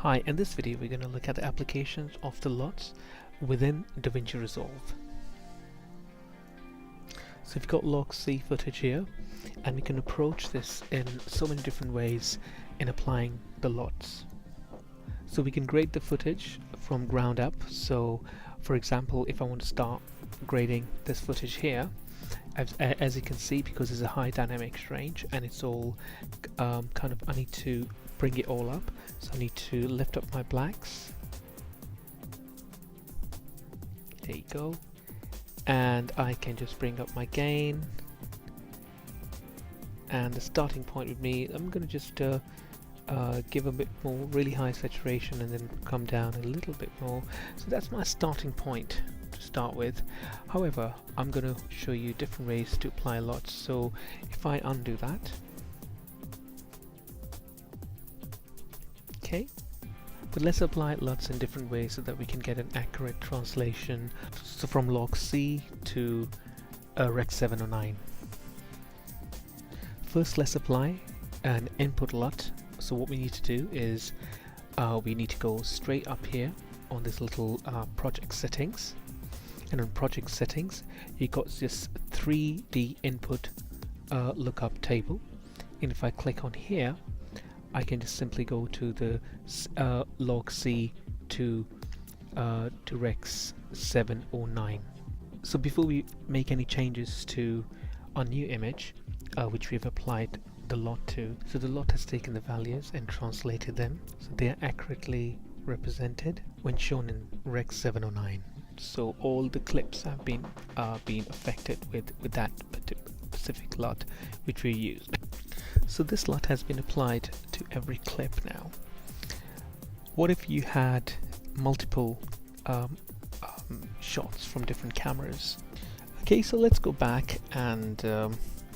Hi, in this video we're going to look at the applications of the LUTs within DaVinci Resolve. So we've got log C footage here, and we can approach this in so many different ways in applying the LUTs. So we can grade the footage from ground up. So for example, if I want to start grading this footage here, as you can see, because there's a high dynamics range and it's all kind of, I need to bring it all up. So I need to lift up my blacks. There you go. And I can just bring up my gain. And the starting point with me, I'm going to just give a bit more really high saturation and then come down a little bit more. So that's my starting point to start with. However, I'm going to show you different ways to apply LUTs. So if I undo that, okay, but let's apply LUTs in different ways so that we can get an accurate translation. So from log C to Rec 709. First, let's apply an input LUT. So what we need to do is we need to go straight up here on this little project settings, and on project settings you got this 3D input lookup table, and if I click on here I can just simply go to the log C to Rec 709. So before we make any changes to our new image, which we've applied the LUT to, so the LUT has taken the values and translated them so they are accurately represented when shown in Rec 709. So all the clips have been affected with that specific LUT which we used. So this LUT has been applied to every clip now. What if you had multiple shots from different cameras? Okay, so let's go back and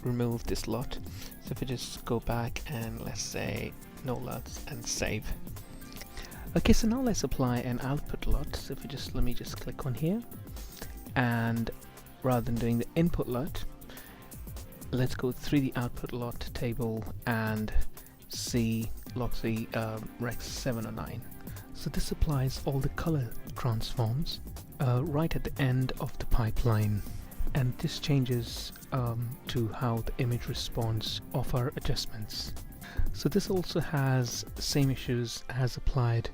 remove this LUT. So if we just go back and let's say no LUTs and save. Okay, so now let's apply an output LUT. So if we just, let me just click on here, and rather than doing the input LUT, let's go through the output LUT table and see log C Rec 709. So this applies all the color transforms right at the end of the pipeline, and this changes to how the image responds of our adjustments. So this also has the same issues as applied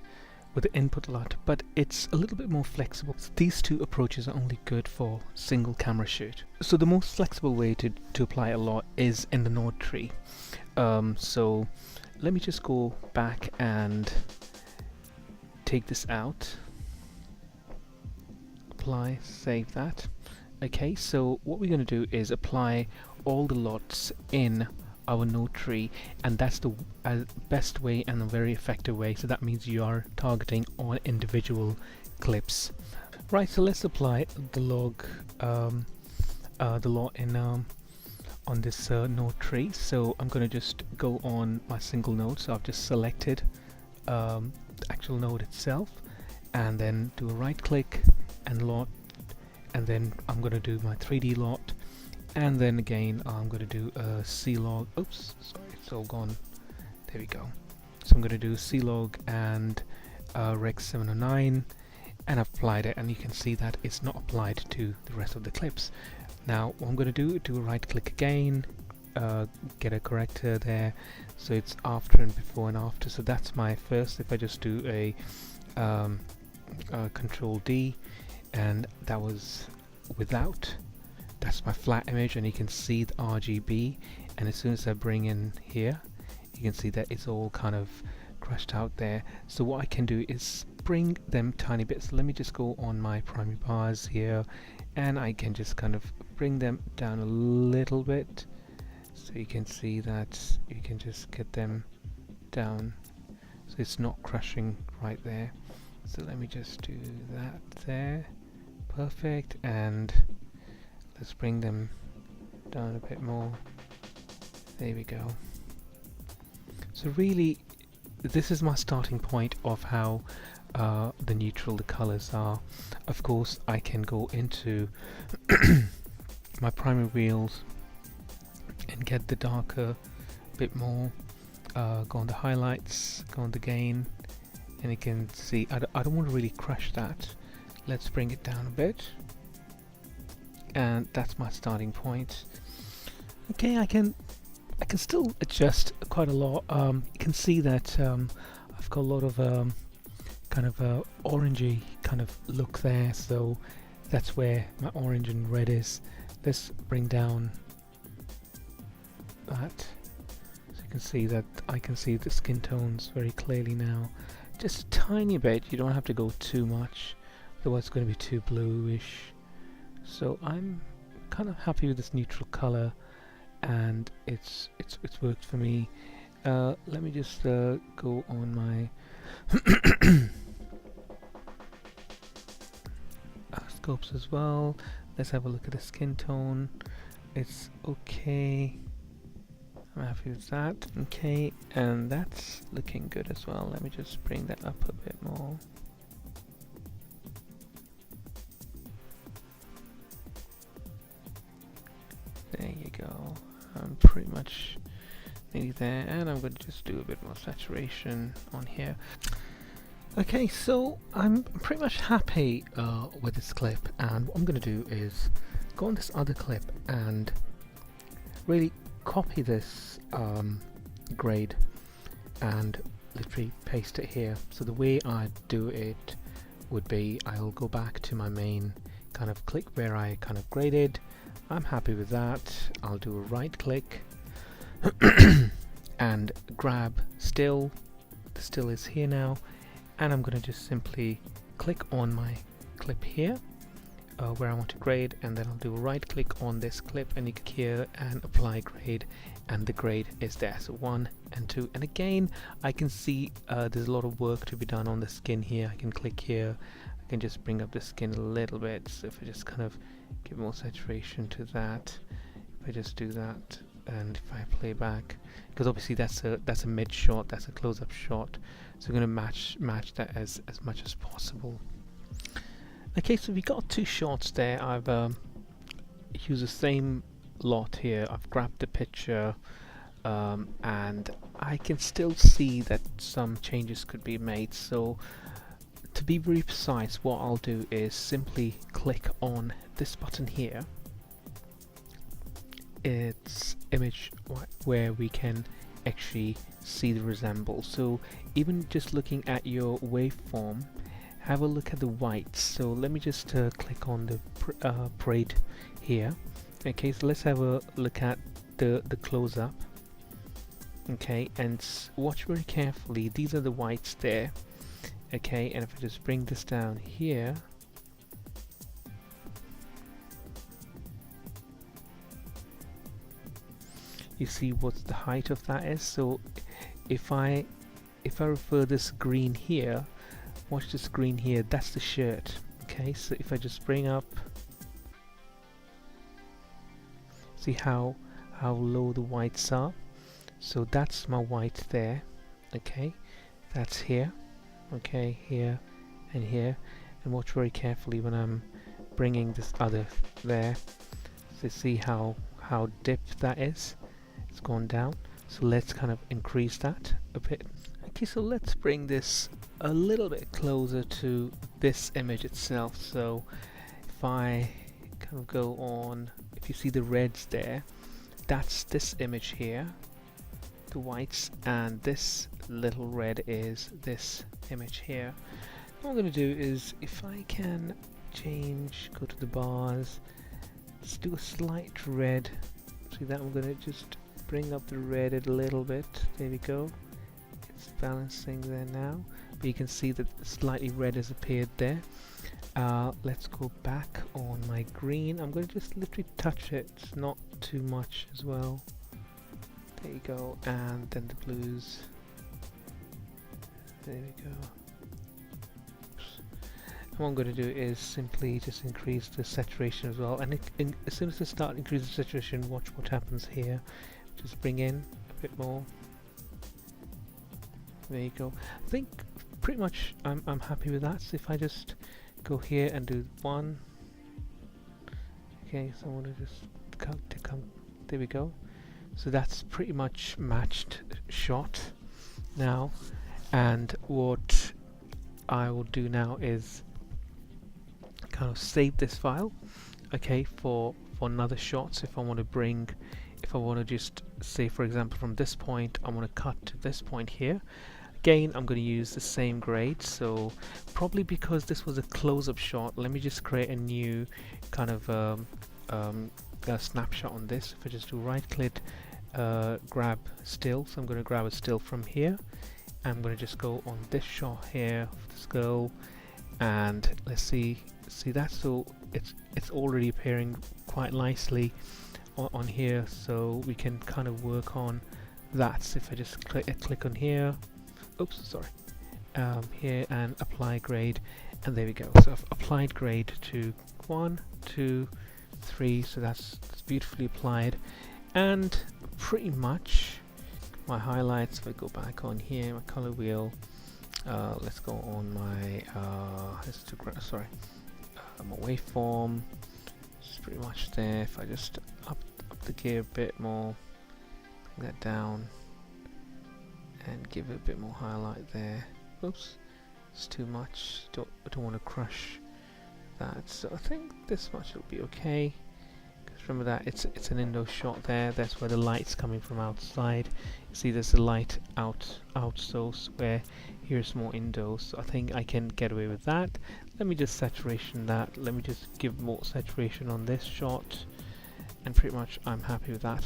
with the input LUT, but it's a little bit more flexible. So these two approaches are only good for single camera shoot. So the most flexible way to apply a LUT is in the node tree. So let me just go back and take this out, apply, save that. Okay, so what we're going to do is apply all the LUTs in our node tree, and that's the best way and a very effective way. So that means you are targeting on individual clips. Right, so let's apply the LUT in on this node tree. So I'm going to just go on my single node. So I've just selected the actual node itself, and then do a right click and LUT, and then I'm going to do my 3D LUT, and then again I'm going to do a C-log. Oops, sorry, it's all gone. There we go. So I'm going to do C-log and Rec 709, and I've applied it, and you can see that it's not applied to the rest of the clips. Now what I'm going to do a right click again, get a corrector there, so it's after and before and after. So that's my first. If I just do a Control D, and that was without, that's my flat image, and you can see the RGB, and as soon as I bring in here you can see that it's all kind of crashed out there. So what I can do is bring them tiny bits. So let me just go on my primary bars here, and I can just kind of bring them down a little bit, so you can see that you can just get them down so it's not crashing right there. So let me just do that there. Perfect, and let's bring them down a bit more. There we go. So really this is my starting point of how the neutral the colors are. Of course I can go into my primary wheels and get the darker a bit more, go on the highlights, go on the gain, and you can see I don't want to really crush that. Let's bring it down a bit, and that's my starting point. Okay, I can still adjust quite a lot. You can see that I've got a lot of kind of orangey kind of look there, so that's where my orange and red is. Let's bring down that, so you can see that I can see the skin tones very clearly now. Just a tiny bit, you don't have to go too much, otherwise it's going to be too bluish. So I'm kind of happy with this neutral color, and it's worked for me. Let me just go on my scopes as well. Let's have a look at the skin tone. It's okay. I'm happy with that. Okay, and that's looking good as well. Let me just bring that up a bit more. There you go. I'm pretty much nearly there, and I'm going to just do a bit more saturation on here. Okay, so I'm pretty much happy with this clip, and what I'm going to do is go on this other clip and really copy this grade and literally paste it here. So the way I do it would be I'll go back to my main kind of click where I kind of graded. I'm happy with that. I'll do a right click and grab still. The still is here now, and I'm going to just simply click on my clip here where I want to grade, and then I'll do a right click on this clip and you can here and apply grade, and the grade is there. So 1 and 2, and again I can see there's a lot of work to be done on the skin here. I can click here, I can just bring up the skin a little bit. So if I just kind of give more saturation to that, if I just do that, and if I play back, because obviously that's a mid shot, that's a close-up shot, so we're going to match that as much as possible. Okay, so we got two shots there. I've used the same lot here. I've grabbed the picture, and I can still see that some changes could be made. So to be very precise, what I'll do is simply click on this button here. It's image where we can actually see the resemble. So even just looking at your waveform, have a look at the whites. So let me just click on the parade here. Okay, so let's have a look at the close-up. Okay, and watch very carefully. These are the whites there. Okay, and if I just bring this down here, you see what the height of that is. So if I refer this green here, watch this green here, that's the shirt. Okay, so if I just bring up, see how low the whites are. So that's my white there. Okay, that's here. Okay, here and here, and watch very carefully when I'm bringing this other there to see how deep that is. It's gone down, so let's kind of increase that a bit. Okay, so let's bring this a little bit closer to this image itself. So if I kind of go on, if you see the reds there, that's this image here, the whites, and this little red is this image here. What I'm going to do is, if I can change, go to the bars, let's do a slight red. See that? I'm going to just bring up the red a little bit. There we go. It's balancing there now, but you can see that slightly red has appeared there. Let's go back on my green. I'm going to just literally touch it, not too much as well. There you go, and then the blues. There we go. Oops. And what I'm going to do is simply just increase the saturation as well, and as soon as I start increasing the saturation, watch what happens here. Just bring in a bit more. There you go. I think pretty much I'm happy with that. So if I just go here and do 1, okay, so I want to just come. There we go. So that's pretty much matched shot now. And what I will do now is kind of save this file, okay, for another shot. So if I want to just say, for example, from this point I want to cut to this point here. Again, I'm going to use the same grade, so probably because this was a close-up shot, let me just create a new kind of a snapshot on this. If I just do right-click, grab still, so I'm going to grab a still from here. I'm going to just go on this shot here of this girl, and let's see that. So it's already appearing quite nicely on here, so we can kind of work on that. So if I just click on here, oops, sorry, here, and apply grade, and there we go. So I've applied grade to 1, 2, 3, so that's beautifully applied. And pretty much my highlights, if I go back on here, my color wheel, let's go on my my waveform. It's pretty much there. If I just up the gear a bit more, bring that down, and give it a bit more highlight there. Oops, it's too much. I don't want to crush that. So I think this much will be okay. Because remember that it's an indoor shot there. That's where the light's coming from outside. You see, there's a light out source where here's more indoors. So I think I can get away with that. Let me just saturation that. Let me just give more saturation on this shot, and pretty much I'm happy with that.